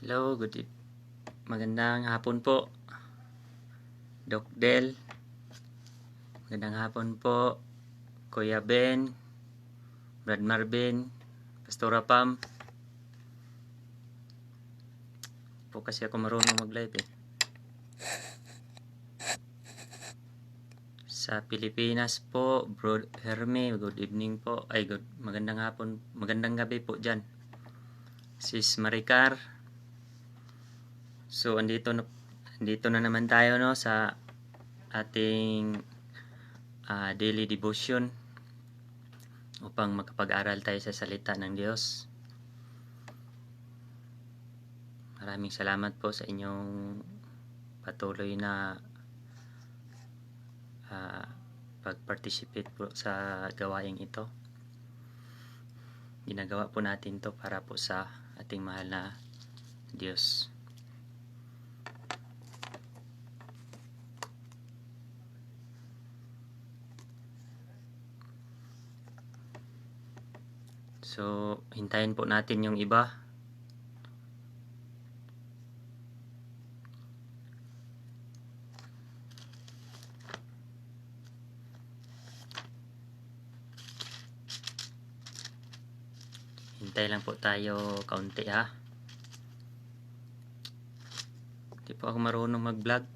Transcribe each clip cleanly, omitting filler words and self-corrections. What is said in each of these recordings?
Hello, magandang hapon po, Doc Del. Magandang hapon po, Kuya Ben, Brad Marvin, Pastora Pam. Po kasi ako marunong mag-live eh. Sa Pilipinas po, Bro Herme, good evening po. Magandang hapon, magandang gabi po dyan. Sis Maricar. So, andito na naman tayo no sa ating daily devotion upang makapag-aral tayo sa salita ng Diyos. Maraming salamat po sa inyong patuloy na pag-participate po sa gawaing ito. Ginagawa po natin to para po sa ating mahal na Diyos. So, hintayin po natin yung iba. Hintay lang po tayo kaunti ha. Hindi po ako marunong mag-vlog.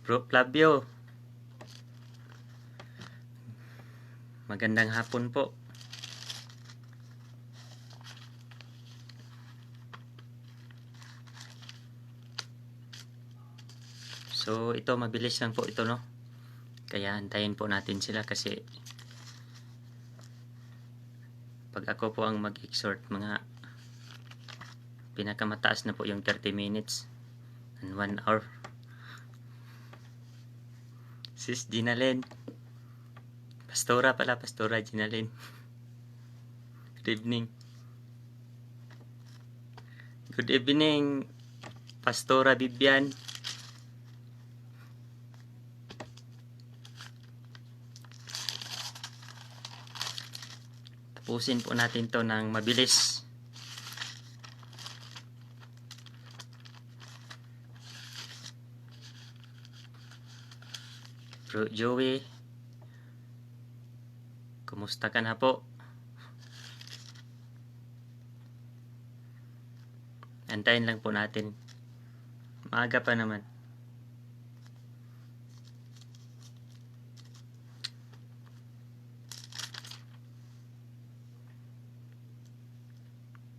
Bro Flavio, magandang hapon po. So ito mabilis lang po ito no. Kaya antayin po natin sila kasi pag ako po ang mag-exhort, mga pinakamataas na po yung 30 minutes and 1 hour. Sis Ginalen, Pastora Ginalen. Good evening. Good evening, Pastora Bibian. Tapusin po natin to ng mabilis. Bro Joey, kumusta ka na po? Antayin lang po natin. Maaga pa naman.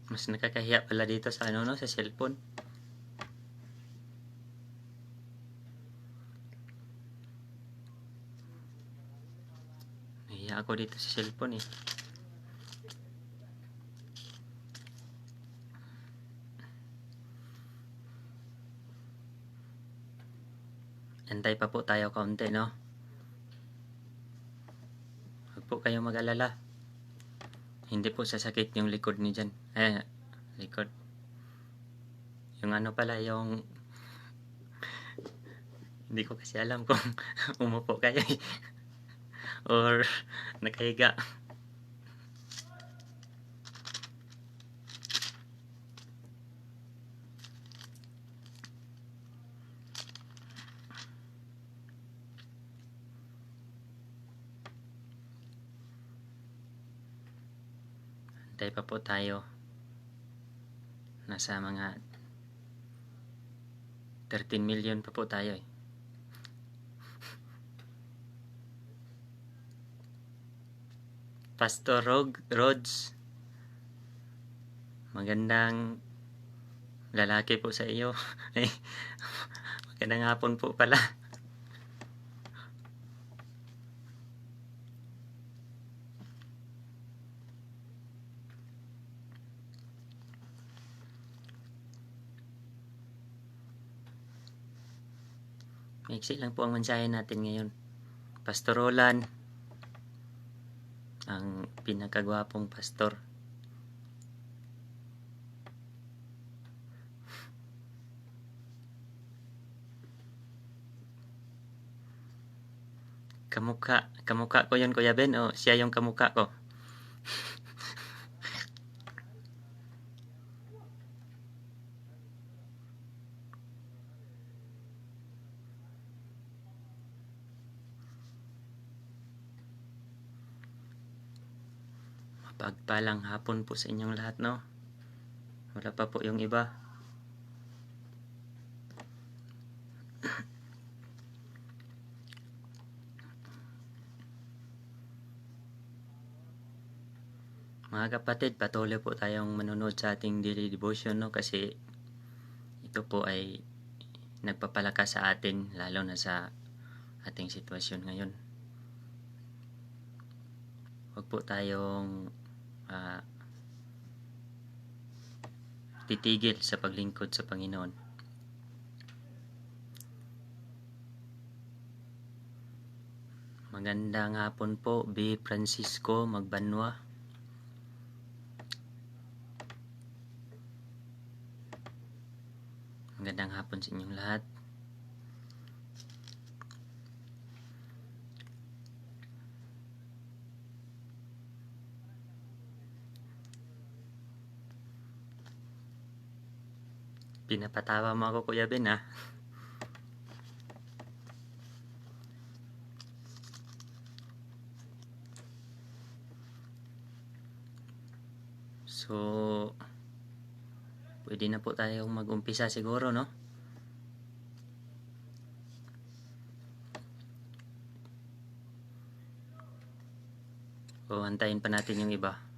Mas nakakahiya pala dito sa sa cellphone. Nahiya ako dito sa cellphone eh. Antay pa po tayo kaunti, no? Huwag po kayong mag-alala. Hindi po sasakit yung likod ni dyan. Likod. Yung pala, yung... Hindi ko kasi alam kung umupo kayo or nakahiga. Antay pa po tayo. Nasa mga 13 million pa po tayo eh. Pastor Rhodes, magandang lalaki po sa iyo. Magandang hapon po pala. Maiksi lang po ang mensahe natin ngayon. Pastor Roland, ang pinakagwapong pastor. Kamukha ko yun, Kuya Ben, o siya yung kamukha ko? Mapagpalang hapon po sa inyong lahat, no? Wala pa po yung iba. Mga kapatid, patuloy po tayong manonood sa ating daily devotion, no? Kasi ito po ay nagpapalakas sa atin, lalo na sa ating sitwasyon ngayon. Huwag po tayong titigil sa paglingkod sa Panginoon. Magandang hapon po, B. Francisco Magbanwa. Magandang hapon sa inyong lahat. Pinapatawa mo ako, Kuya Ben, ha? So, pwede na po tayong mag-umpisa siguro, no? O antayin pa natin yung iba.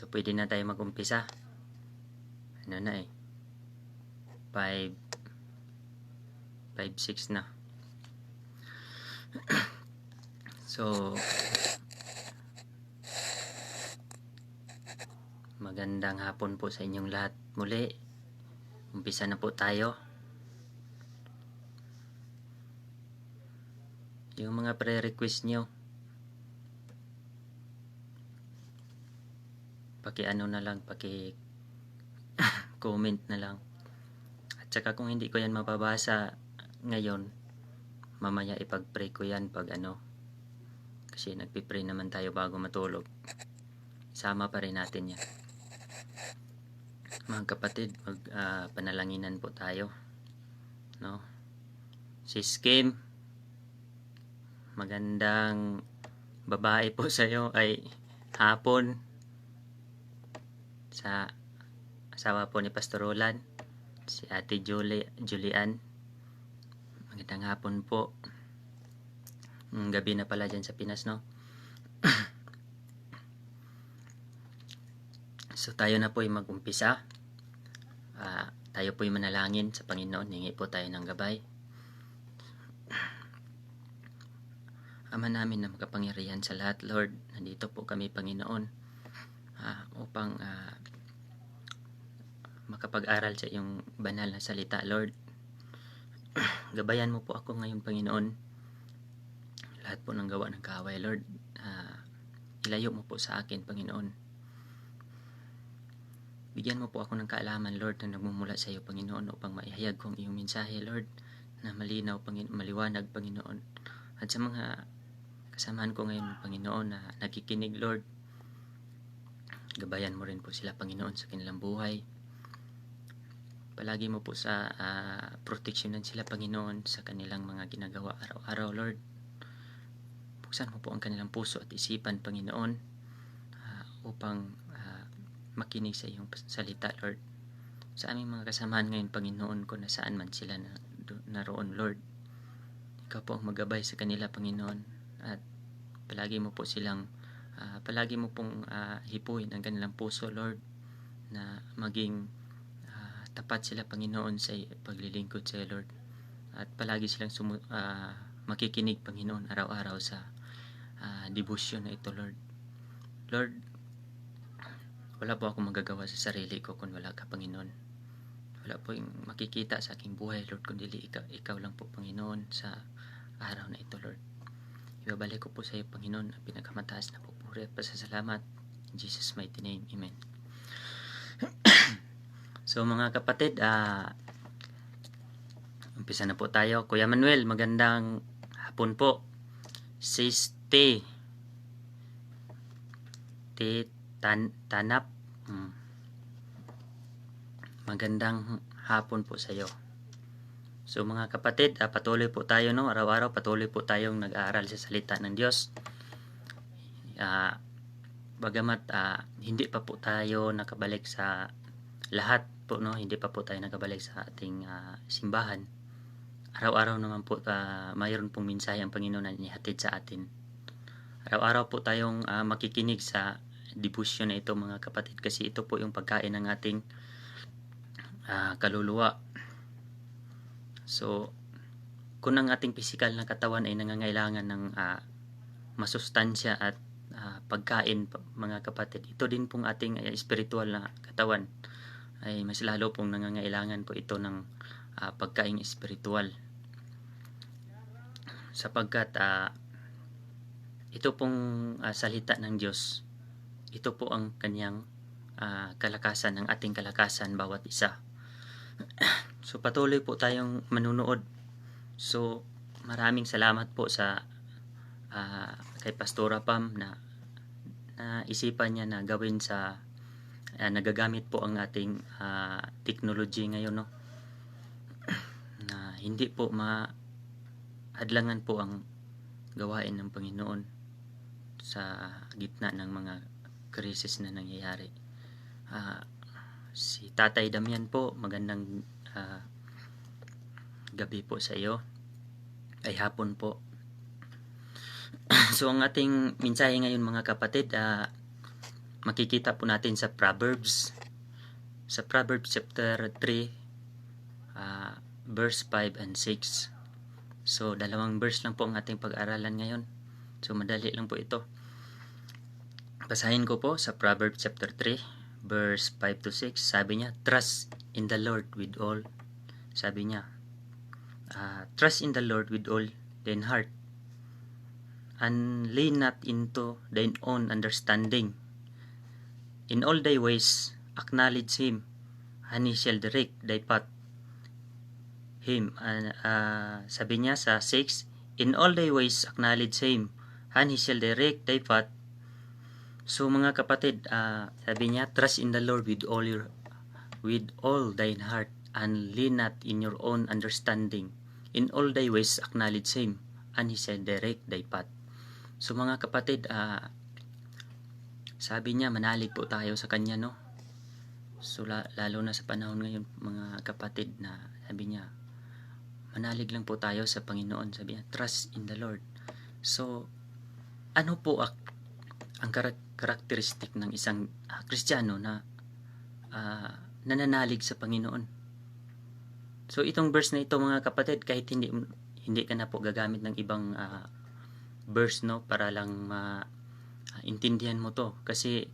So, pwede na tayo mag-umpisa. Ano na eh. 5:06 na. So, magandang hapon po sa inyong lahat muli. Umpisa na po tayo. Yung mga pre-request nyo, paki-ano na lang, paki-comment na lang. At saka kung hindi ko yan mababasa ngayon, mamaya ipag-pray ko yan pag ano. Kasi nagpipray naman tayo bago matulog. Sama pa rin natin yan. Mga kapatid, panalanginan po tayo. No? Sis Kim, magandang babae po sa'yo ay hapon sa asawa po ni Pastor Roland, si Ate Julian. Magandang hapon po. Gabi na pala dyan sa Pinas, no? So tayo na po ay mag-umpisa. Tayo po ay manalangin sa Panginoon. Hingi po tayo ng gabay. Ama namin na makapangyarihan sa lahat, Lord, nandito po kami, Panginoon, upang makapag-aral sa iyong banal na salita, Lord. Gabayan mo po ako ngayon, Panginoon. Lahat po ng gawa ng kaaway, Lord, ilayo mo po sa akin, Panginoon. Bigyan mo po ako ng kaalaman, Lord, na nagmumula sa iyo, Panginoon, upang maihayag ko ang iyong mensahe, Lord, na malinaw, maliwanag, Panginoon. At sa mga kasamahan ko ngayon, Panginoon, na nakikinig, Lord, gabayan mo rin po sila, Panginoon, sa kanilang buhay. Palagi mo po sa proteksyonan sila, Panginoon, sa kanilang mga ginagawa araw-araw, Lord. Buksan mo po ang kanilang puso at isipan, Panginoon, upang makinig sa iyong salita, Lord. Sa aming mga kasamahan ngayon, Panginoon, kung nasaan man sila naroon, Lord, ikaw po ang magabay sa kanila, Panginoon, at palagi mo po silang palagi mo pong hipuin ang kanilang puso, Lord, na maging tapat sila, Panginoon, sa paglilingkod sa Lord, at palagi silang makikinig, Panginoon, araw-araw sa devotion na ito, Lord. Lord, wala po akong magagawa sa sarili ko kung wala ka, Panginoon. Wala po yung makikita sa aking buhay, Lord, kundi ikaw lang po, Panginoon, sa araw na ito, Lord. Ibabalik ko po sa iyo, Panginoon, ang pinakamataas na pupuri at pasasalamat. In Jesus' mighty name, Amen. So mga kapatid, umpisa na po tayo. Kuya Manuel, magandang hapon po. Sis T. Tanap. Magandang hapon po sa iyo. So mga kapatid, patuloy po tayo, no? Araw-araw patuloy po tayong nag-aaral sa salita ng Diyos. Bagamat hindi pa po tayo nakabalik sa lahat po, no? Hindi pa po tayo nakabalik sa ating simbahan. Araw-araw naman po mayroon pong mensahe ang Panginoon na inihatid sa atin. Araw-araw po tayong makikinig sa devotion na ito, mga kapatid, kasi ito po yung pagkain ng ating kaluluwa. So kung ang ating pisikal na katawan ay nangangailangan ng masustansya at pagkain, mga kapatid, ito din pong ating spiritual na katawan ay mas lalo pong nangangailangan po ito ng pagkain spiritual, sapagkat ito pong salita ng Diyos, ito po ang kanyang kalakasan, ang ating kalakasan bawat isa. So patuloy po tayong manunood. So maraming salamat po sa kay Pastora Pam na isipan niya na gawin sa nagagamit po ang ating technology ngayon, no? Na hindi po maadlangan po ang gawain ng Panginoon sa gitna ng mga krisis na nangyayari. Si Tatay Damian po, magandang gabi po sa iyo. Ay hapon po. So ang ating mensahe ngayon, mga kapatid, makikita po natin sa Proverbs. Sa Proverbs chapter 3, verse 5 and 6. So dalawang verse lang po ang ating pag-aralan ngayon. So madali lang po ito. Basahin ko po sa Proverbs chapter 3, verse 5 to 6. Sabi niya, trust in the Lord with all. Sabi niya, trust in the Lord with all thine heart, and lean not into thine own understanding. In all thy ways acknowledge him, and he shall direct thy path. Sabi niya sa 6, in all thy ways acknowledge him, and he shall direct thy path. So mga kapatid, sabi niya, trust in the Lord with all thine heart, and lean not in your own understanding. In all thy ways acknowledge him, and he shall direct thy path. So mga kapatid, sabi niya, manalig po tayo sa kanya, no? So lalo na sa panahon ngayon, mga kapatid, na sabi niya, manalig lang po tayo sa Panginoon. Sabi niya, trust in the Lord. So ano po ang karakteristik ng isang Kristiyano na nananalig sa Panginoon? So itong verse na ito, mga kapatid, kahit hindi ka na po gagamit ng ibang verse, no, para lang intindihan mo to, kasi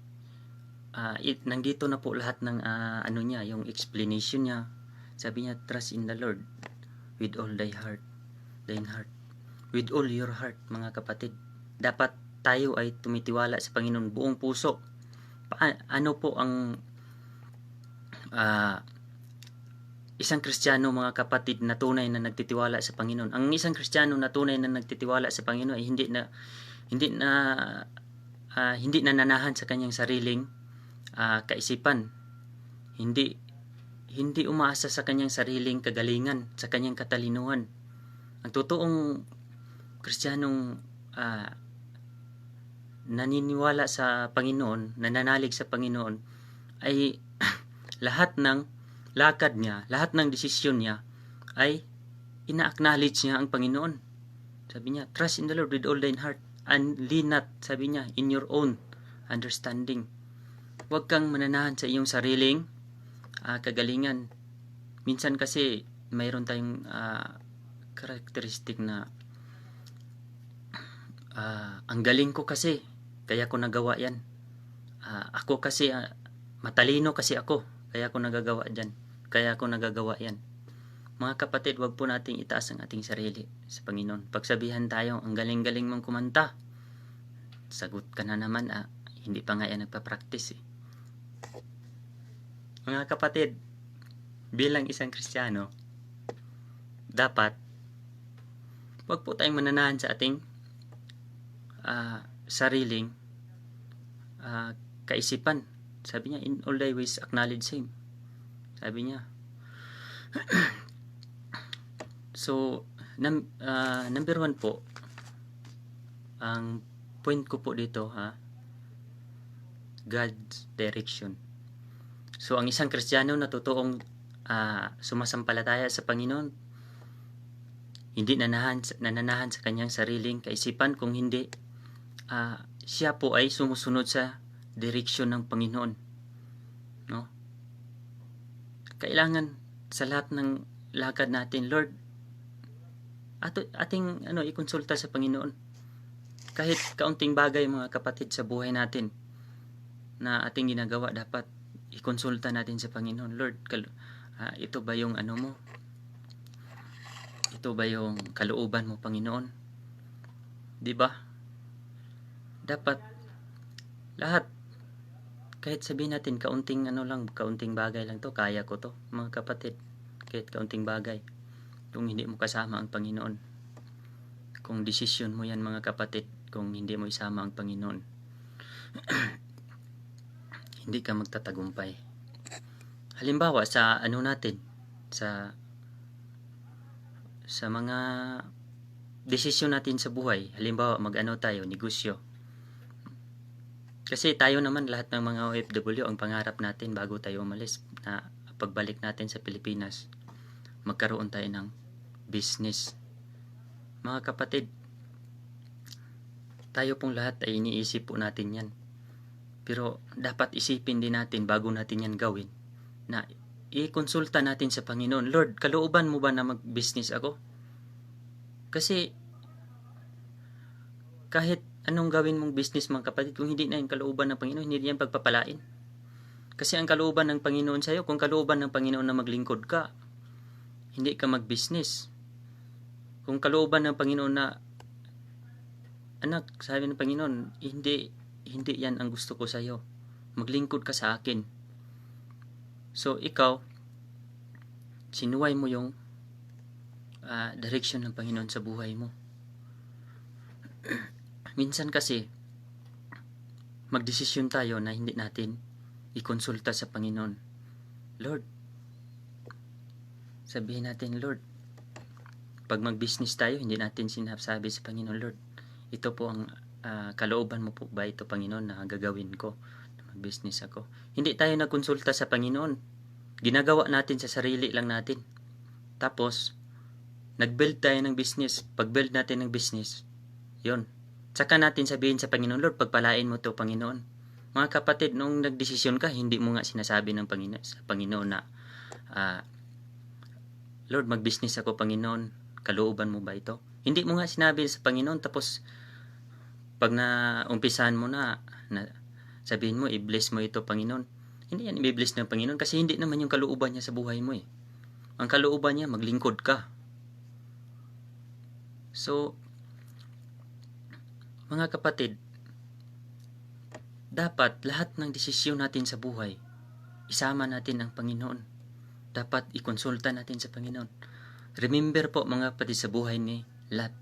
nandito na po lahat ng niya, yung explanation niya. Sabi niya, trust in the Lord with all thine heart, with all your heart, mga kapatid. Dapat tayo ay tumitiwala sa Panginoon buong puso. Ano po ang isang Kristiyano, mga kapatid, na tunay na nagtitiwala sa Panginoon? Ang isang Kristiyano na tunay na nagtitiwala sa Panginoon ay hindi nananahan sa kanyang sariling kaisipan. Hindi umaasa sa kanyang sariling kagalingan, sa kanyang katalinuhan. Ang totoong Kristiyanong naniniwala sa Panginoon, nananalig sa Panginoon, ay lahat ng lakad niya, lahat ng desisyon niya ay ina-acknowledge niya ang Panginoon. Sabi niya, trust in the Lord with all thine heart, and lean not, sabi niya, in your own understanding. Huwag kang mananahan sa iyong sariling kagalingan. Minsan kasi mayroon tayong karakteristik na ang galing ko kasi, kaya ko nagawa yan. Ako kasi, matalino kasi ako, kaya ko nagagawa dyan. kaya ako nagagawa yan. Mga kapatid, wag po nating itaas ang ating sarili sa Panginoon. Pagsabihan tayo, ang galing-galing mong kumanta. Sagot ka na naman, hindi pa nga yan nagpa-practice eh. Mga kapatid, bilang isang Kristiyano, dapat wag po tayong mananahan sa ating sariling kaisipan. Sabi niya, in all thy ways acknowledge Him. Sabi niya. So, number 1 po, ang point ko po dito, God's direction. So, ang isang Kristiyano na totoong sumasampalataya sa Panginoon, hindi nananahan sa kanyang sariling kaisipan, kung hindi siya po ay sumusunod sa direksyon ng Panginoon. No? Kailangan sa lahat ng lakad natin, Lord, ating ikonsulta sa Panginoon. Kahit kaunting bagay, mga kapatid, sa buhay natin na ating ginagawa, dapat ikonsulta natin sa Panginoon. Lord, ito ba yung mo? Ito ba yung kalooban mo, Panginoon? 'Di ba? Dapat lahat, kahit sabihin natin kaunting kaunting bagay lang to, kaya ko to, mga kapatid. Kahit kaunting bagay, kung hindi mo kasama ang Panginoon, kung desisyon mo yan, mga kapatid, kung hindi mo isama ang Panginoon, hindi ka magtatagumpay. Halimbawa sa natin, sa mga desisyon natin sa buhay. Halimbawa, tayo, negosyo. Kasi tayo naman, lahat ng mga OFW, ang pangarap natin bago tayo umalis, na pagbalik natin sa Pilipinas, magkaroon tayo ng business. Mga kapatid, tayo pong lahat ay iniisip po natin yan. Pero dapat isipin din natin bago natin yan gawin, na i-konsulta natin sa Panginoon. Lord, kalooban mo ba na mag-business ako? Kasi kahit anong gawin mong business, mga kapatid, kung hindi na yung kalooban ng Panginoon, hindi yan pagpapalain. Kasi ang kalooban ng Panginoon sa'yo, kung kalooban ng Panginoon na maglingkod ka, hindi ka mag-business. Kung kalooban ng Panginoon na, anak, sabi ng Panginoon, hindi yan ang gusto ko sa'yo. Maglingkod ka sa akin. So, ikaw, sinuway mo yung direction ng Panginoon sa buhay mo. Minsan kasi, magdesisyon tayo na hindi natin ikonsulta sa Panginoon. Lord, sabihin natin, Lord, pag mag-business tayo, hindi natin sinasabi sa Panginoon, Lord, ito po ang kalooban mo po ba ito, Panginoon, na gagawin ko, na mag-business ako. Hindi tayo nagkonsulta sa Panginoon. Ginagawa natin sa sarili lang natin. Tapos, nag-build tayo ng business. Pag-build natin ng business, yun. Saka natin sabihin sa Panginoon, Lord, pagpalain mo to, Panginoon. Mga kapatid, nung nagdesisyon ka, hindi mo nga sinasabi ng sa Panginoon na, Lord, mag-business ako, Panginoon. Kalooban mo ba ito? Hindi mo nga sinabi sa Panginoon, tapos pag umpisahan mo na sabihin mo, i-bless mo ito, Panginoon. Hindi yan i-bless ng Panginoon kasi hindi naman yung kalooban niya sa buhay mo eh. Ang kalooban niya, maglingkod ka. So, mga kapatid, dapat lahat ng desisyon natin sa buhay, isama natin ang Panginoon. Dapat ikonsulta natin sa Panginoon. Remember po, mga kapatid, sa buhay ni Lot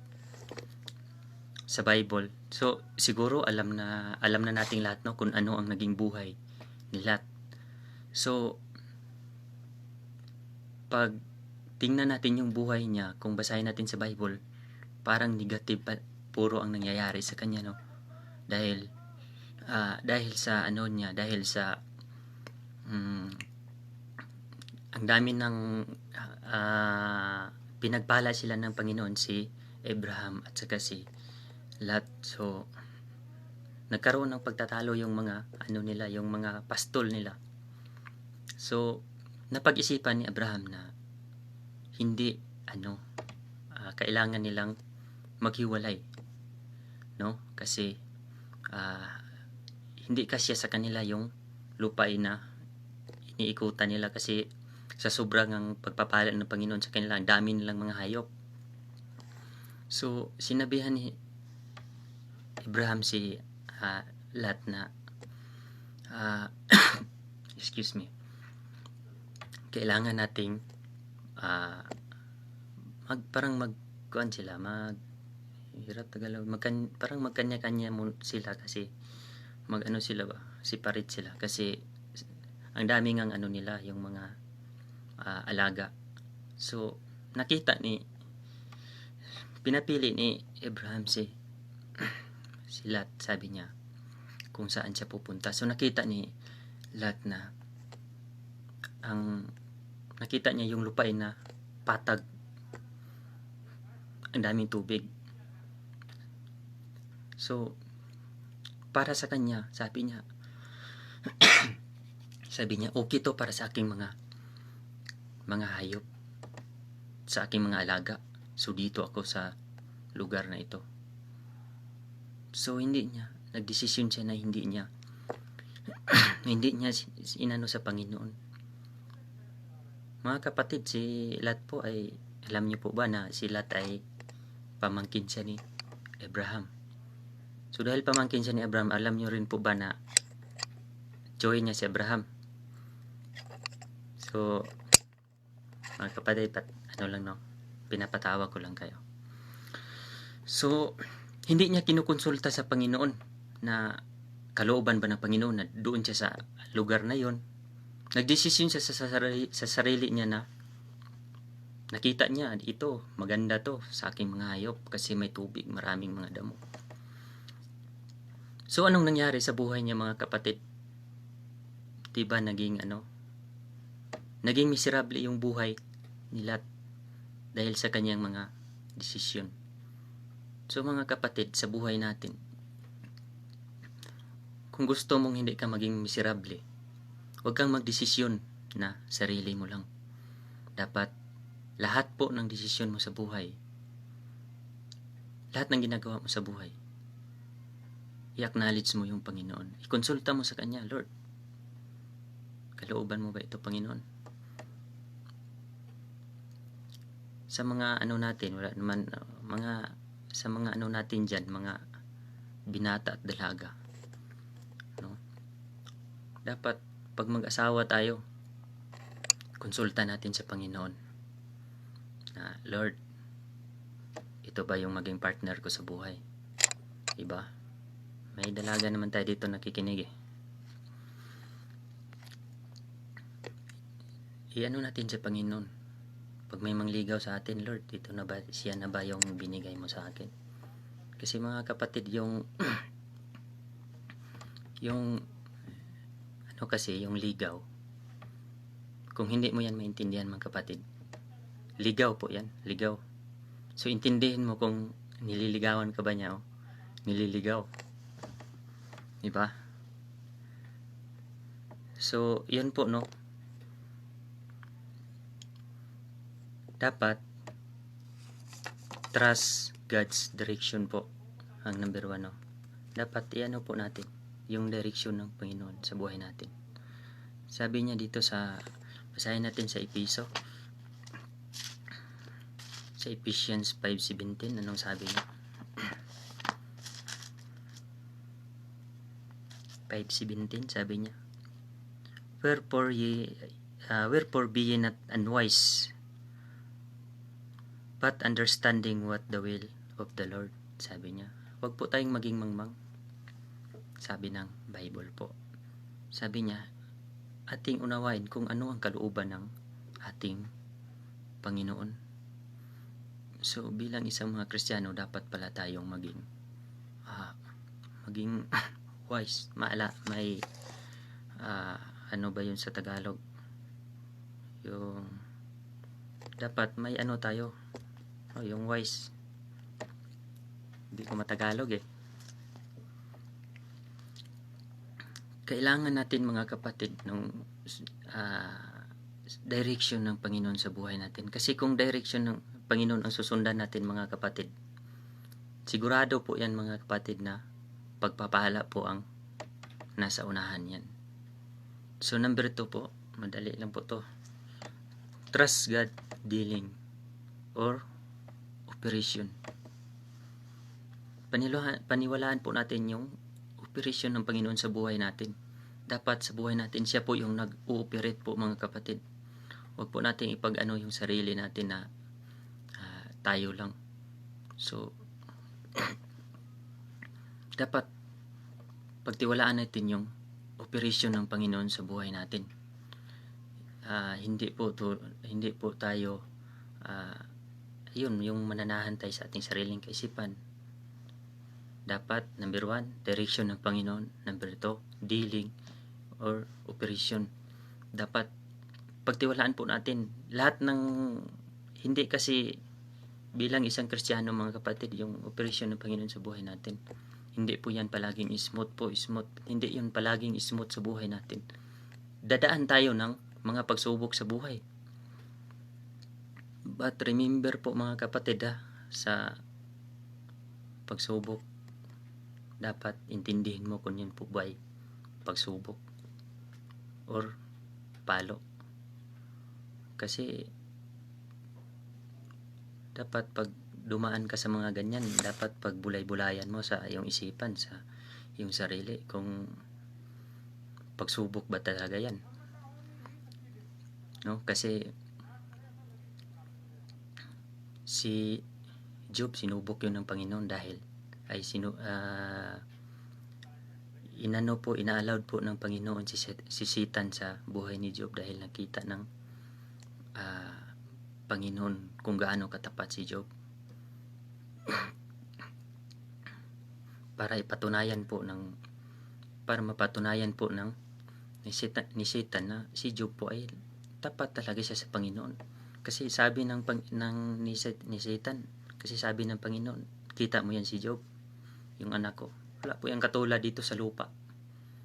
sa Bible. So, siguro alam na nating lahat, no, kung ano ang naging buhay ni Lot. So, pag tingnan natin yung buhay niya, kung basahin natin sa Bible, parang negative puro ang nangyayari sa kanya, no? Dahil sa dahil sa ang dami ng pinagpala sila ng Panginoon, si Abraham at saka si Lot. So, nagkaroon ng pagtatalo yung mga yung mga pastol nila. So, napag-isipan ni Abraham na hindi kailangan nilang maghiwalay, no? Kasi hindi kasya sa kanila yung lupain na iniikutan nila, kasi sa sobrang ang pagpapala ng Panginoon sa kanila, ang dami nilang mga hayop. So sinabihan ni Abraham si Lot na excuse me, kailangan nating magkuan sila, parang magkanya-kanya sila, kasi magano sila ba, separate sila, kasi ang daming ang ano nila, yung mga alaga. So pinapili ni Abraham si Lot, sabi niya kung saan siya pupunta. So nakita ni Lot na nakita niya yung lupain na patag, ang daming tubig. So para sa kanya, sabi niya okay to para sa aking mga hayop, sa aking mga alaga. So dito ako sa lugar na ito. So hindi niya nagdesisyon siya na hindi niya inano sa Panginoon. Mga kapatid, si Lot po ay, alam niyo po ba na si Lot ay pamangkin siya ni Abraham. So dahil pamangkin siya ni Abraham, alam niyo rin po ba na joy niya si Abraham. So mga kapatid, pinapatawa ko lang kayo. So hindi niya kinukonsulta sa Panginoon na kalooban ba ng Panginoon na doon siya sa lugar na yon. Nagdesisyon siya sa sarili niya na nakita niya, ito maganda to sa aking mga hayop kasi may tubig, maraming mga damo. So anong nangyari sa buhay niya, mga kapatid? Diba naging miserable yung buhay ni Lot dahil sa kanyang mga desisyon. So mga kapatid, sa buhay natin, kung gusto mong hindi ka maging miserable, huwag kang magdesisyon na sarili mo lang. Dapat lahat po ng desisyon mo sa buhay, lahat ng ginagawa mo sa buhay, i-acknowledge mo yung Panginoon. I-konsulta mo sa Kanya, Lord, kalooban mo ba ito, Panginoon? Sa mga natin, wala naman, sa mga natin dyan, mga binata at dalaga, dapat pag mag-asawa tayo, konsulta natin sa Panginoon na, Lord, ito ba yung maging partner ko sa buhay? Diba? May dalaga naman tayo dito nakikinig natin sa Panginoon. Pag may mangligaw sa atin, Lord, siya na ba yung binigay mo sa akin? Kasi mga kapatid, yung yung ligaw, kung hindi mo yan maintindihan, mga kapatid, ligaw po yan, ligaw. So intindihin mo kung nililigawan ka ba niya o nililigaw, diba? So yun po, dapat trust God's direction po ang number 1. Dapat po natin yung direction ng Panginoon sa buhay natin. Sabi niya dito basahin natin sa Ephesians 5:17. Anong sabi niya? 5:17, sabi niya, wherefore be ye not unwise, but understanding what the will of the Lord. Sabi niya, huwag po tayong maging mangmang. Sabi ng Bible po. Sabi niya, ating unawain kung ano ang kalooban ng ating Panginoon. So bilang isang mga Kristiyano, dapat pala tayong maging wise. May ano ba yun sa Tagalog? Yung dapat may tayo. Yung wise. Hindi ko matagalog Kailangan natin, mga kapatid, ng direction ng Panginoon sa buhay natin. Kasi kung direction ng Panginoon ang susundan natin, mga kapatid, sigurado po yan, mga kapatid, na pagpapala po ang nasa unahan yan. So number 2 po, madali lang po to. trust God dealing or operation. Paniwalaan po natin yung operasyon ng Panginoon sa buhay natin. Dapat sa buhay natin siya po yung nag-ooperate po, mga kapatid. Huwag po natin ipag-ano yung sarili natin na tayo lang. So dapat pagtiwalaan natin yung operasyon ng Panginoon sa buhay natin. Hindi po tayo yung mananahan tayo sa ating sariling kaisipan. Dapat, number 1, direction ng Panginoon. Number 2, dealing or operation. Dapat pagtiwalaan po natin lahat ng, hindi kasi bilang isang Kristiyano, mga kapatid, yung operasyon ng Panginoon sa buhay natin, hindi po yan palaging smooth. Hindi yun palaging smooth sa buhay natin. Dadaan tayo ng mga pagsubok sa buhay. But remember po, mga kapatid, sa pagsubok, dapat intindihin mo kung yun po ba ay pagsubok or palo. Kasi dapat pag dumaan ka sa mga ganyan, dapat pagbulay-bulayan mo sa iyong isipan, sa iyong sarili, kung pagsubok ba talaga yan. No? Kasi si Job, sinubok yun ng Panginoon dahil ay ina-allowed po ng Panginoon si Satan sa buhay ni Job dahil nakita ng Panginoon kung gaano katapat si Job. Para mapatunayan po ni Satan na si Job po ay tapat talaga siya sa Panginoon. Kasi sabi ni Satan, kasi sabi ng Panginoon, kita mo yan si Job, yung anak ko, wala po yung katulad dito sa lupa.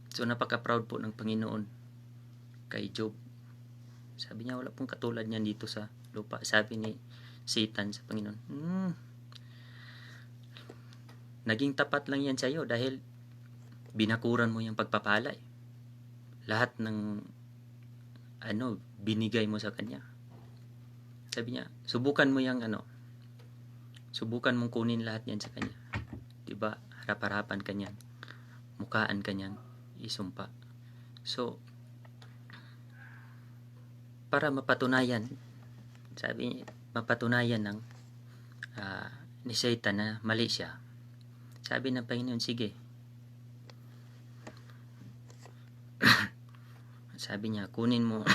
So napaka-proud po ng Panginoon kay Job. Sabi niya, wala pong katulad niyan dito sa lupa. Sabi ni Satan sa Panginoon, naging tapat lang yan sa iyo dahil binakuran mo yung pagpapala. Lahat ng binigay mo sa kanya. Sabi niya, subukan mong kunin lahat yan sa kanya. Diba, harap-harapan kanyan, mukaan kanyan, isumpa. So para mapatunayan ng ni Satan na mali siya, sabi ng Panginoon, sige. Sabi niya, kunin mo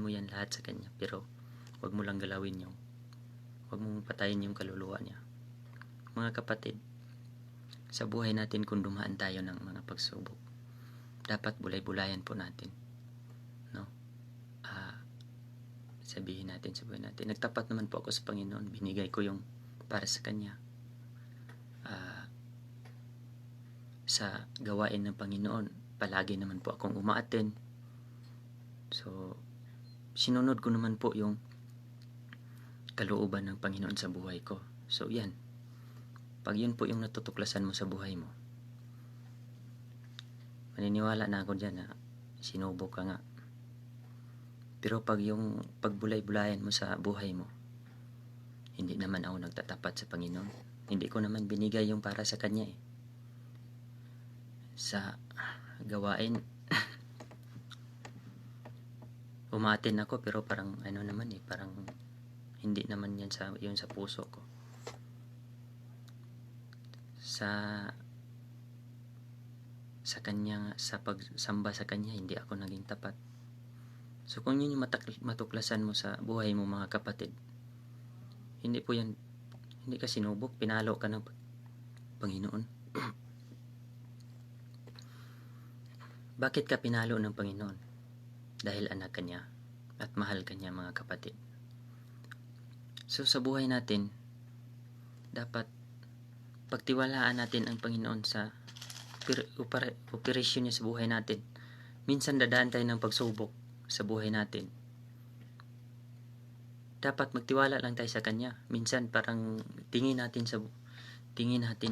yan lahat sa kanya, pero wag mo lang galawin wag mong patayin yung kaluluwa niya. Mga kapatid, sa buhay natin, kung dumaan tayo ng mga pagsubok, dapat bulay-bulayan po natin, no? Sabihin natin sa buhay natin, nagtapat naman po ako sa Panginoon, binigay ko yung para sa kanya. Sa gawain ng Panginoon, palagi naman po akong umaattend. So sinunod ko naman po yung kalooban ng Panginoon sa buhay ko. So yan, pag yun po yung natutuklasan mo sa buhay mo, maniniwala na ako dyan na sinubok ka nga. Pero pag yung pagbulay-bulayan mo sa buhay mo, hindi naman ako nagtatapat sa Panginoon. Hindi ko naman binigay yung para sa Kanya Sa gawain, umatin ako, pero parang parang hindi naman yan yun sa puso ko. Sa Kanya, sa pagsamba sa Kanya, hindi ako naging tapat. So kung yun yung matuklasan mo sa buhay mo, mga kapatid, hindi ka sinubok, pinalo ka ng Panginoon. Bakit ka pinalo ng Panginoon? Dahil anak ka niya at mahal ka niya, mga kapatid. So sa buhay natin, dapat pagtiwalaan natin ang Panginoon sa operasyon niya sa buhay natin. Minsan dadaan tayo ng pagsubok sa buhay natin. Dapat magtiwala lang tayo sa Kanya. Minsan parang tingin natin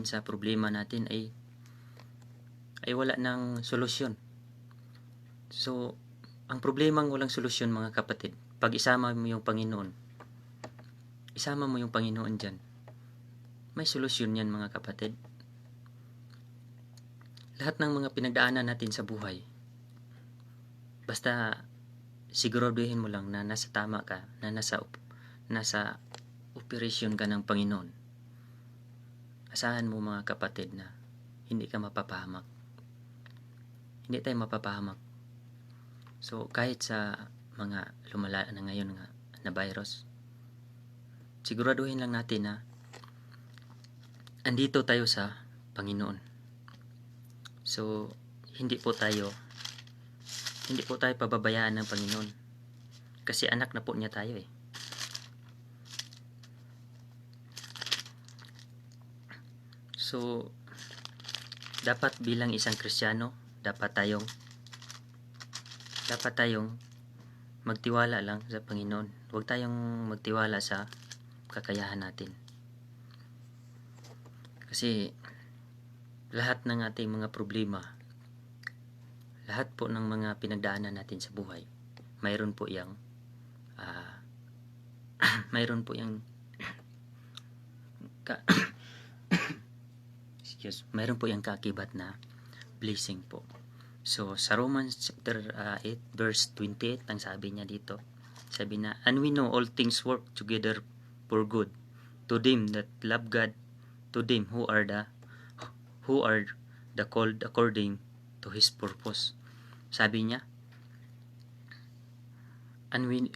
sa problema natin ay wala ng solusyon. So ang problemang walang solusyon, mga kapatid, Pag isama mo yung Panginoon, dyan. May solusyon yan, mga kapatid. Lahat ng mga pinagdaanan natin sa buhay, basta siguraduhin mo lang na nasa tama ka, na nasa operasyon ka ng Panginoon. Asahan mo, mga kapatid, na hindi ka mapapahamak. Hindi tayo mapapahamak. So, kahit sa mga lumala na ngayon na virus, siguraduhin lang natin na andito tayo sa Panginoon. So, hindi po tayo pababayaan ng Panginoon. Kasi anak na po niya tayo eh. So, dapat bilang isang Kristiyano, dapat tayong magtiwala lang sa Panginoon. Huwag tayong magtiwala sa kakayahan natin. Kasi lahat ng ating mga problema, lahat po ng mga pinagdaanan natin sa buhay, mayroon po yang mayroon po yung kaakibat na blessing po. So, sa Romans chapter 8 verse 28, ang sabi niya dito, sabi na, and we know all things work together for good to them that love God, to them who are the called according to His purpose. Sabi niya, and we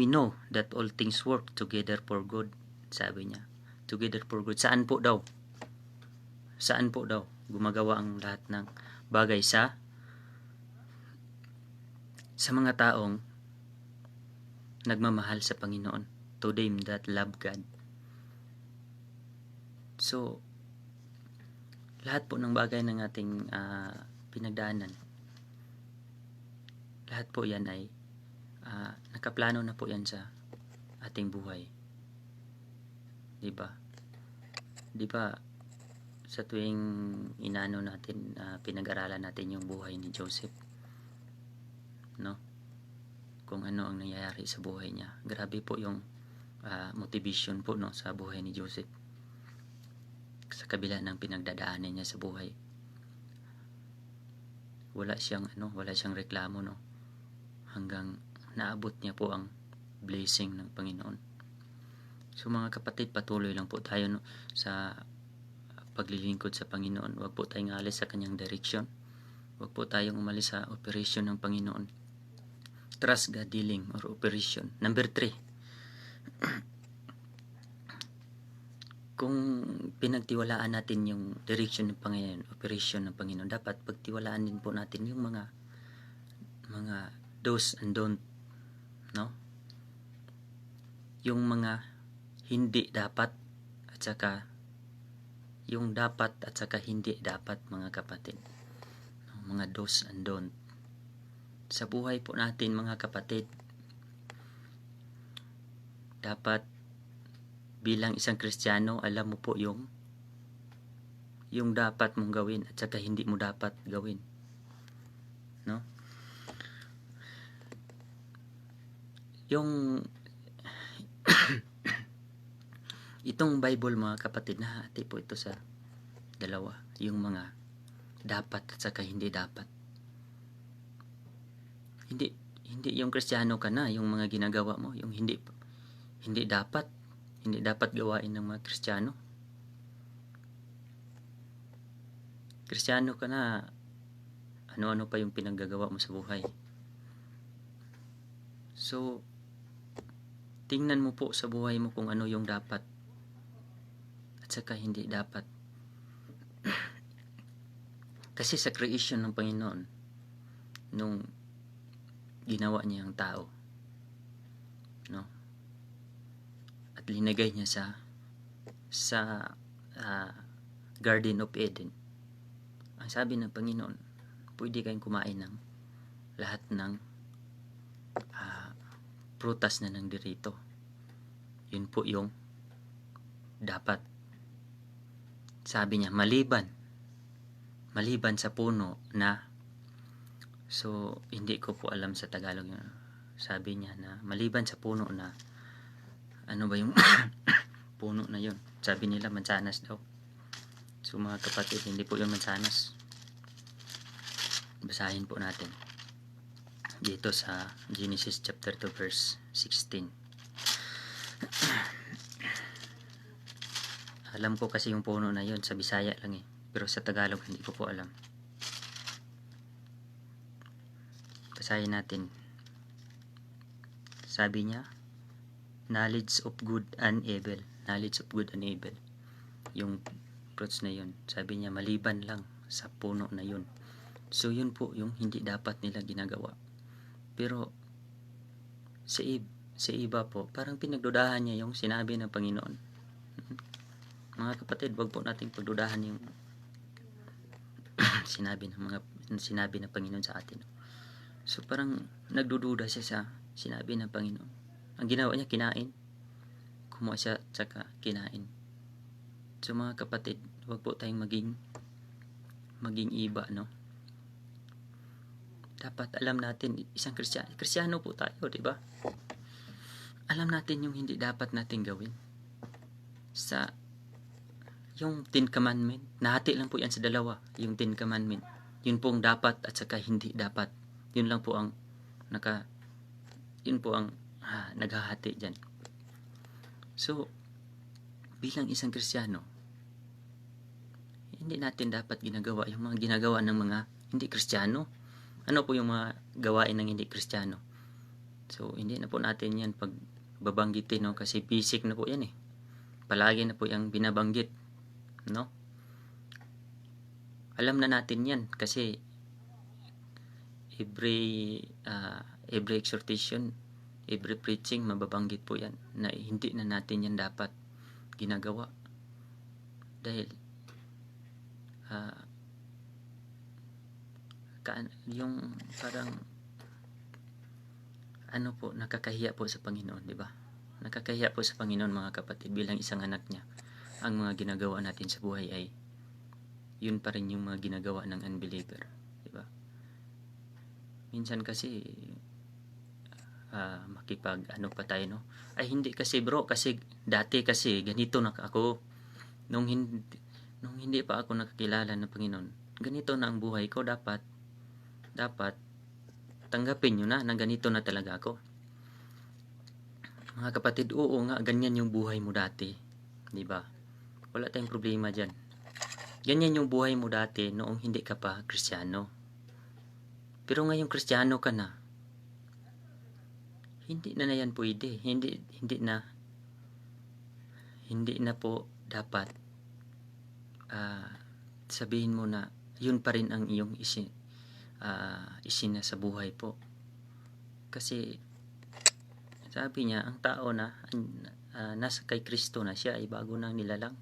know that all things work together for good. Sabi niya, together for good. Saan po daw gumagawa ang lahat ng bagay sa mga taong nagmamahal sa Panginoon, to them that love God. So, lahat po ng bagay ng ating pinagdaanan, lahat po yan ay nakaplano na po yan sa ating buhay. Diba sa tuwing pinag-aralan natin yung buhay ni Joseph, no? Kung ano ang nangyayari sa buhay niya. Grabe po yung motivation po, no, sa buhay ni Joseph. Sa kabila ng pinagdadaanan niya sa buhay. Wala siyang reklamo, no? Hanggang naabot niya po ang blessing ng Panginoon. So, mga kapatid, patuloy lang po tayo, no, sa paglilingkod sa Panginoon. Huwag po tayong alis sa kanyang direksyon. Huwag po tayong umalis sa operasyon ng Panginoon. Trust God dealing or operation. Number 3. Kung pinagtiwalaan natin yung direction ng Panginoon, operation ng Panginoon, dapat pagtiwalaan din po natin yung mga do's and don't, no? Yung mga hindi dapat at saka yung dapat at saka hindi dapat, mga kapatid. Mga do's and don't. Sa buhay po natin, mga kapatid, dapat bilang isang Kristiyano, alam mo po yung dapat mong gawin at saka hindi mo dapat gawin. No? Yung itong Bible, mga kapatid, nahati po ito sa dalawa. Yung mga dapat at saka hindi dapat. Hindi yung Kristiyano ka na, yung mga ginagawa mo, yung hindi dapat gawain ng mga Kristiyano. Kristiyano ka na, ano-ano pa yung pinaggagawa mo sa buhay. So, tingnan mo po sa buhay mo kung ano yung dapat at saka hindi dapat. Kasi sa creation ng Panginoon, nung ginawa niya ang tao, no? At linagay niya sa Garden of Eden. Ang sabi ng Panginoon, pwede kayong kumain ng lahat ng prutas na nandirito. Yun po yung dapat. Sabi niya, maliban sa puno na, so hindi ko po alam sa Tagalog yun. sabi niya na maliban sa puno na ano ba yung puno na yun, sabi nila mansanas daw. So mga kapatid, hindi po yun mansanas. Basahin po natin dito sa Genesis chapter 2 verse 16. Alam ko kasi yung puno na yun sa Bisaya lang eh, pero sa Tagalog hindi ko po alam. Basahin natin. Sabi niya, knowledge of good and evil. Knowledge of good and evil. Yung fruits na yun. Sabi niya, maliban lang sa puno na yun. So yun po yung hindi dapat nila ginagawa. Pero sa iba po, parang pinagdudahan niya yung sinabi ng Panginoon. Mga kapatid, wag po nating pagdudahan yung sinabi ng Panginoon sa atin. So parang nagdududa siya sa sinabi ng Panginoon. Ang ginawa niya, kinain. Kumuha siya tsaka kinain. So mga kapatid, wag po tayong maging iba, no? Dapat alam natin, isang Kristiyano po tayo, di ba? Alam natin yung hindi dapat natin gawin. Sa yung 10 Commandment, nahati lang po yan sa dalawa, yung 10 Commandment. Yun pong dapat at saka hindi dapat. Yun lang po ang naghahati dyan. So, bilang isang Kristiyano, hindi natin dapat ginagawa yung mga ginagawa ng mga hindi Kristiyano. Ano po yung mga gawain ng hindi Kristiyano? So, hindi na po natin yan pagbabanggitin, no? Kasi basic na po yan eh. Palagi na po yung binabanggit, no? Alam na natin yan kasi every exhortation, every preaching, mababanggit po yan na hindi na natin yan dapat ginagawa. Dahil yung parang ano po, nakakahiya po sa Panginoon, di ba? Nakakahiya po sa Panginoon, mga kapatid, bilang isang anak niya. Ang mga ginagawa natin sa buhay ay yun pa rin yung mga ginagawa ng unbeliever, di ba? Minsan kasi makipag ano pa tayo, no? Ay hindi kasi bro, kasi dati kasi ganito na ako. Nung hindi pa ako nakakilala ng Panginoon, ganito na ang buhay ko. Dapat tanggapin nyo na ganito na talaga ako. Mga kapatid, oo nga, ganyan yung buhay mo dati, di ba? Wala tayong problema dyan. Ganyan yung buhay mo dati noong hindi ka pa Kristiyano. Pero ngayong Kristiyano ka na, hindi na yan pwede. Hindi na po dapat sabihin mo na yun pa rin ang iyong isina sa buhay po. Kasi sabi niya, ang tao na nasa kay Kristo na, siya ay bago nang nilalang.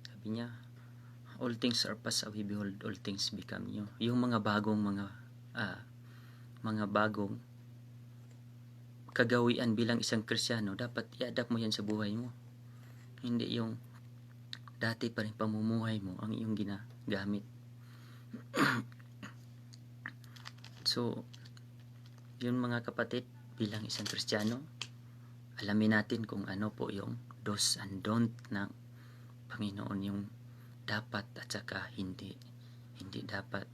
Sabi niya, all things are passed away, behold, all things become new. Yung mga bagong kagawian bilang isang Kristiyano, dapat i-adapt mo yan sa buhay mo. Hindi yung dati pa rin pamumuhay mo ang iyong ginagamit. So, yun mga kapatid, bilang isang Kristiyano, alamin natin kung ano po yung do's and don't ng Panginoon, yung dapat at saka hindi dapat.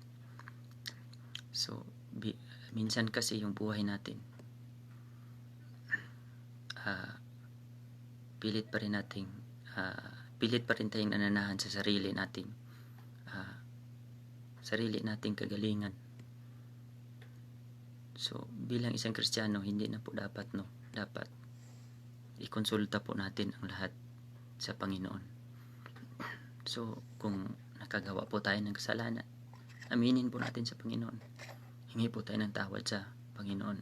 So, minsan kasi yung buhay natin, pilit pa rin tayong nananahan sa sarili nating kagalingan. So, bilang isang Kristiyano, hindi na po dapat, no? Dapat ikonsulta po natin ang lahat sa Panginoon. So, kung nakagawa po tayo ng kasalanan, aminin po natin sa Panginoon. Hingi po tayo ng tawad sa Panginoon.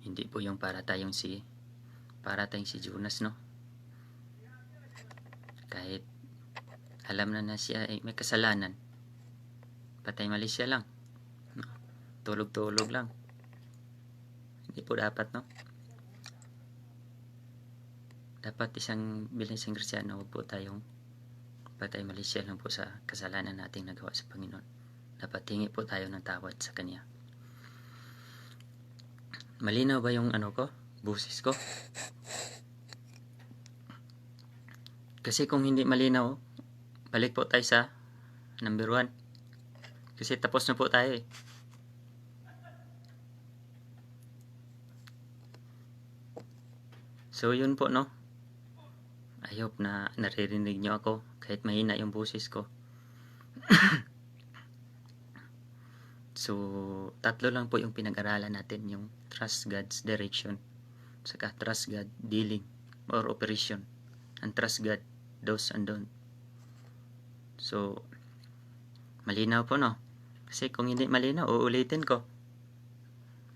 Hindi po yung para tayong si Jonas, no? Kahit alam na siya ay may kasalanan, patay mali siya lang, no? Tulog lang. Hindi po dapat, no? Dapat bilang isang Kristiyano, huwag po tayong patay mali lang po sa kasalanan nating nagawa sa Panginoon. Dapat hingi po tayo ng tawad sa Kanya. Malinaw ba yung boses ko? Kasi kung hindi malinaw, balik po tayo sa number 1. Kasi tapos na po tayo eh. So yun po, no? I hope na naririnig nyo ako kahit mahina yung boses ko. So, 3 lang po yung pinag-aralan natin, yung trust God's direction, saka trust God dealing or operation, and trust God do's and don't. So, malinaw po, no? Kasi kung hindi malinaw, uulitin ko.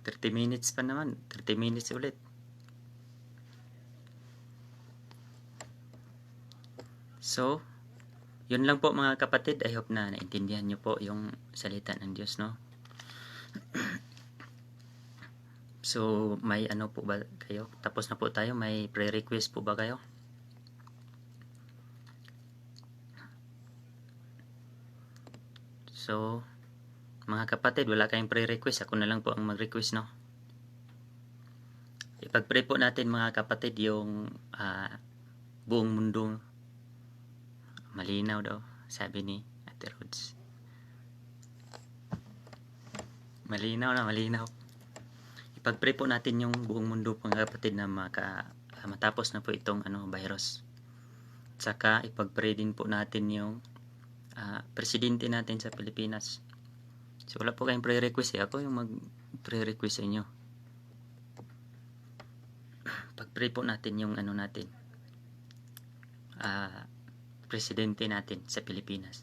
30 minutes pa naman, 30 minutes ulit. So, yun lang po mga kapatid. I hope na naintindihan nyo po yung salita ng Diyos, no? So, may po ba kayo? Tapos na po tayo. May prayer request po ba kayo? So, mga kapatid, wala kayong prayer request. Ako na lang po ang mag-request, no? Ipag-pray po natin mga kapatid yung buong mundo. Malinaw daw, sabi ni Ate Rhodes. Malinaw na, malinaw. Ipag-pray po natin yung buong mundo mga kapatid na matapos na po itong virus. Saka ipag-pray din po natin yung presidente natin sa Pilipinas. So wala po kayong prayer request eh. Ako yung mag-prayer request sa inyo. Pag-pray po natin yung natin. Presidente natin sa Pilipinas.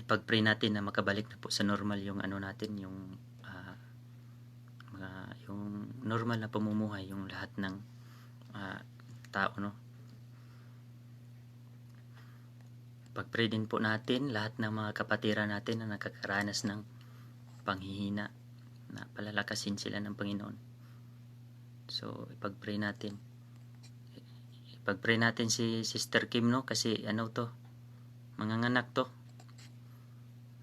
Ipag-pray natin na makabalik na po sa normal yung natin, yung normal na pamumuhay yung lahat ng tao, no? Pag-pray din po natin lahat ng mga kapatiran natin na nakakaranas ng panghihina, na palalakasin sila ng Panginoon. So ipag-pray natin. Ipag-pray natin si Sister Kim, no? Kasi manganganak to.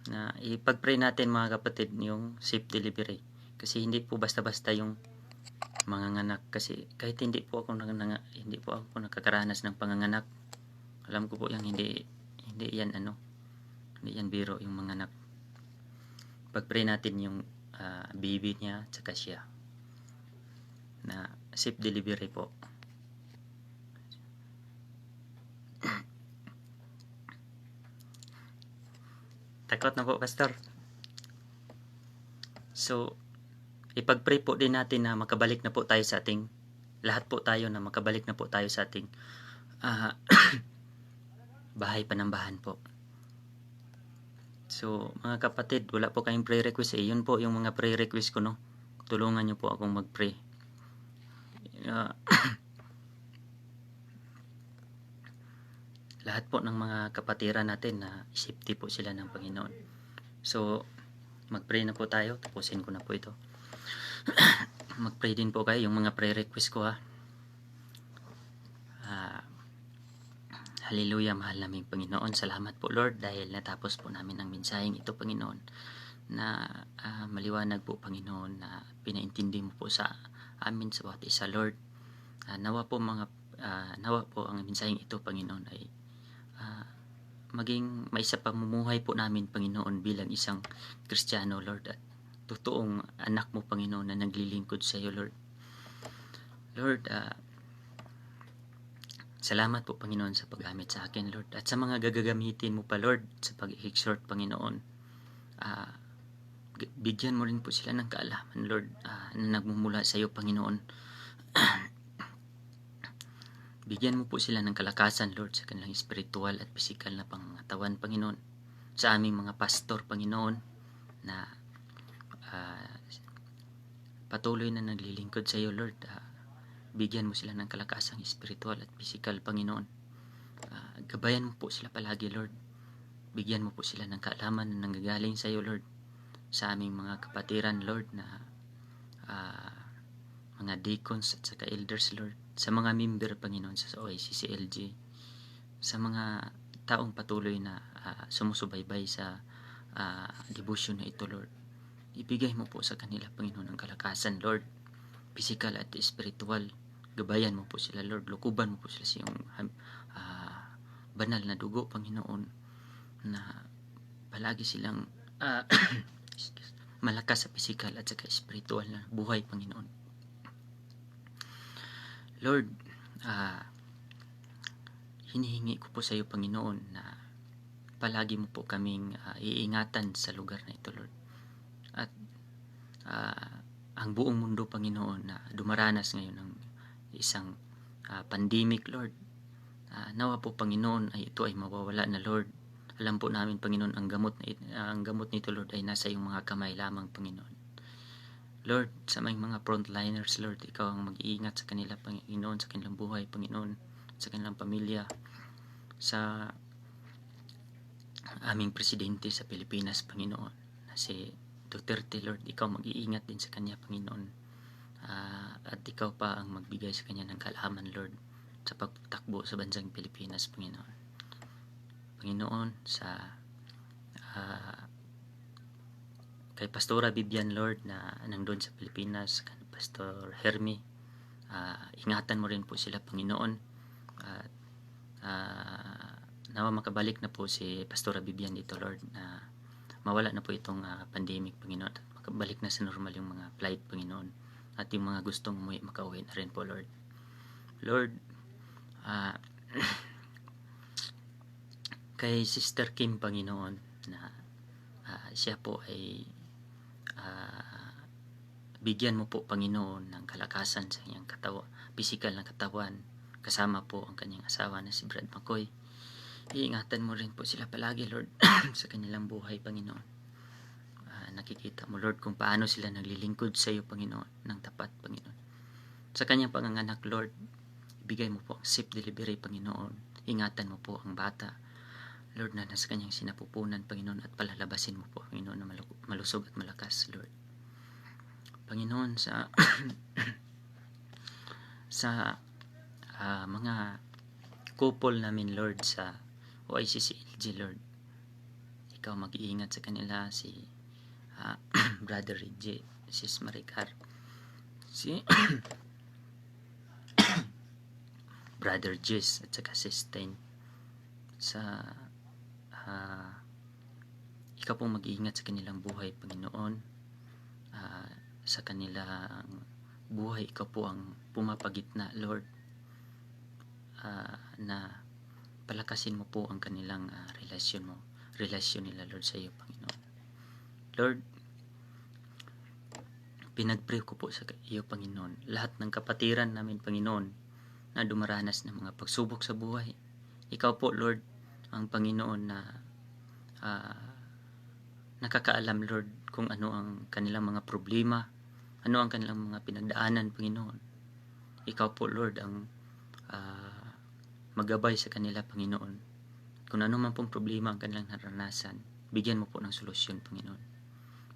Na ipag-pray natin mga kapatid yung safe delivery. Kasi hindi po basta-basta yung manganganak, kasi kahit hindi po ako nakakaranas ng panganganak, alam ko po yung hindi yan hindi yan biro yung manganak. Pag-pray natin yung baby niya tsaka siya na safe delivery po. Takot na po, Pastor. So ipag-pray po din natin na makabalik na po tayo sa ating lahat po tayo, na makabalik na po tayo sa ating bahay panambahan po. So mga kapatid, wala po kayong prayer request eh. Yun po yung mga prayer request ko, no? Tulungan nyo po akong mag-pray. Lahat po ng mga kapatiran natin na safety po sila ng Panginoon. So mag-pray na po tayo. Tapusin ko na po ito. Mag-pray din po kayo yung mga prayer request ko, ha. Hallelujah, mahal naming Panginoon. Salamat po, Lord, dahil natapos po namin ang mensaheng ito, Panginoon, na maliwanag po, Panginoon, na pinaintindi mo po sa amin sa bawat isa, Lord. Nawa po ang mensaheng ito, Panginoon, ay maging may sa pamumuhay po namin, Panginoon, bilang isang Kristiyano, Lord, at totoong anak mo, Panginoon, na naglilingkod sa iyo, Lord. Lord, salamat po, Panginoon, sa paggamit sa akin, Lord, at sa mga gagamitin mo pa, Lord, sa pag-exhort, Panginoon. Bigyan mo rin po sila ng kaalaman, Lord, na nagmumula sa iyo, Panginoon. Bigyan mo po sila ng kalakasan, Lord, sa kanilang spiritual at physical na pangatawan, Panginoon. Sa aming mga pastor, Panginoon, na patuloy na naglilingkod sa iyo, Lord. Bigyan mo sila ng kalakasang spiritual at physical, Panginoon. Gabayan mo po sila palagi, Lord. Bigyan mo po sila ng kaalaman na nanggagaling sa iyo, Lord. Sa aming mga kapatiran, Lord, na mga deacons at saka elders, Lord. Sa mga member, Panginoon, sa OICCLG. Sa mga taong patuloy na sumusubaybay sa devotion na ito, Lord. ibigay mo po sa kanila, Panginoon, ang kalakasan, Lord, physical at spiritual. Gabayan mo po sila, Lord. Lukuban mo po sila sa iyong banal na dugo, Panginoon, na palagi silang malakas sa physical at saka spiritual na buhay, Panginoon. Lord, hinihingi ko po sa iyo, Panginoon, na palagi mo po kaming iingatan sa lugar na ito, Lord. At ang buong mundo, Panginoon, na dumaranas ngayon ng isang pandemic, Lord. Nawa po, Panginoon, ay ito ay mawawala na, Lord. Alam po namin, Panginoon, ang gamot nito, Lord, ay nasa iyong mga kamay lamang, Panginoon. Lord, sa mga frontliners, Lord, ikaw ang mag-iingat sa kanila, Panginoon, sa kanilang buhay, Panginoon, sa kanilang pamilya, sa aming presidente sa Pilipinas, Panginoon, na si Duterte, Lord, ikaw mag-iingat din sa kanya, Panginoon. At ikaw pa ang magbigay sa kanya ng kaalaman, Lord, sa pagtakbo sa bansang Pilipinas, Panginoon. Panginoon, sa kay Pastora Vivian, Lord, na nandun sa Pilipinas, kay Pastor Hermie, ingatan mo rin po sila, Panginoon. At nawa makabalik na po si Pastora Vivian dito, Lord, na mawala na po itong pandemic, Panginoon, at makabalik na sa normal yung mga flight, Panginoon, at yung mga gustong umuwi, makauwi na rin po, Lord. Lord, kay Sister Kim, Panginoon, na siya po ay bigyan mo po, Panginoon, ng kalakasan sa kanyang physical na katawan, kasama po ang kanyang asawa na si Brad McCoy. Iingatan mo rin po sila palagi, Lord, sa kanilang buhay, Panginoon. Nakikita mo, Lord, kung paano sila naglilingkod sa iyo, Panginoon, ng tapat, Panginoon. Sa kanyang panganganak, Lord, ibigay mo po ang safe delivery, Panginoon. Ingatan mo po ang bata, Lord, na nasa kanyang sinapupunan, Panginoon, at palalabasin mo po, Panginoon, na malusog at malakas, Lord. Panginoon, sa mga couple namin, Lord, sa OICCLG, Lord, ikaw mag-iingat sa kanila, si Brother Reggie, Sis Maricar, si Brother Jess, at saka Sis Ten. Ikaw pong mag-iingat sa kanilang buhay, Panginoon. Sa kanilang buhay, ikaw po ang pumapagitna, Lord, na palakasin mo po ang kanilang relasyon nila, Lord, sa iyo, Panginoon. Lord, pinag-pray ko po sa iyo, Panginoon, lahat ng kapatiran namin, Panginoon, na dumaranas ng mga pagsubok sa buhay. Ikaw po, Lord, ang Panginoon na nakakaalam, Lord, kung ano ang kanilang mga problema, ano ang kanilang mga pinagdaanan, Panginoon. Ikaw po, Lord, ang magabay sa kanila, Panginoon. Kung ano man pong problema ang kanilang naranasan, bigyan mo po ng solusyon, Panginoon.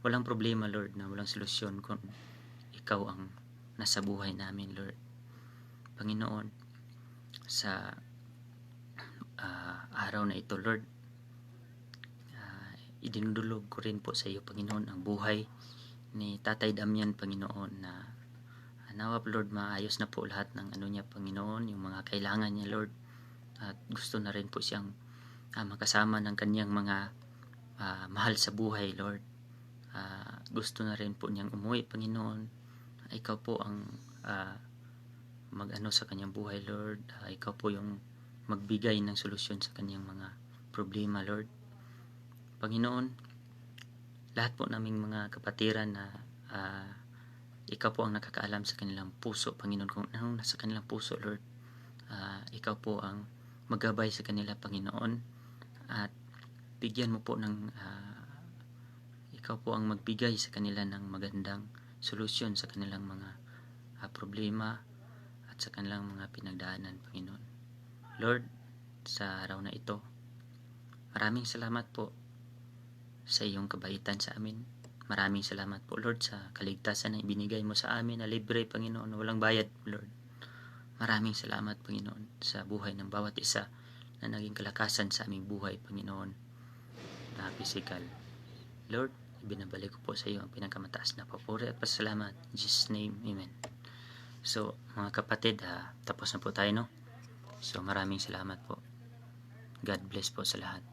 Walang problema, Lord, na walang solusyon kung ikaw ang nasa buhay namin, Lord. Panginoon, sa araw na ito, Lord, idinudulog ko rin po sa iyo, Panginoon, ang buhay ni Tatay Damian, Panginoon, na nawa, Lord, maayos na po lahat ng niya, Panginoon, yung mga kailangan niya, Lord, at gusto na rin po siyang makasama ng kanyang mga mahal sa buhay, Lord. Gusto na rin po niyang umuwi, Panginoon. Ikaw po ang sa kanyang buhay, Lord. Ikaw po yung magbigay ng solusyon sa kanyang mga problema, Lord. Panginoon, lahat po naming mga kapatiran na ikaw po ang nakakaalam sa kanilang puso, Panginoon, kung anong nasa kanilang puso, Lord. Ikaw po ang magabay sa kanila, Panginoon, at bigyan mo po ng ikaw po ang magbigay sa kanila ng magandang solusyon sa kanilang mga problema at sa kanilang mga pinagdaanan, Panginoon. Lord, sa araw na ito, maraming salamat po sa iyong kabaitan sa amin. Maraming salamat po, Lord, sa kaligtasan na ibinigay mo sa amin na libre, Panginoon, na walang bayad, Lord. Maraming salamat, Panginoon, sa buhay ng bawat isa na naging kalakasan sa aming buhay, Panginoon, na physical. Lord, ibinabalik ko po sa iyo ang pinakamataas na papuri at pasalamat. In Jesus' name, Amen. So, mga kapatid, tapos na po tayo, no? So, maraming salamat po. God bless po sa lahat.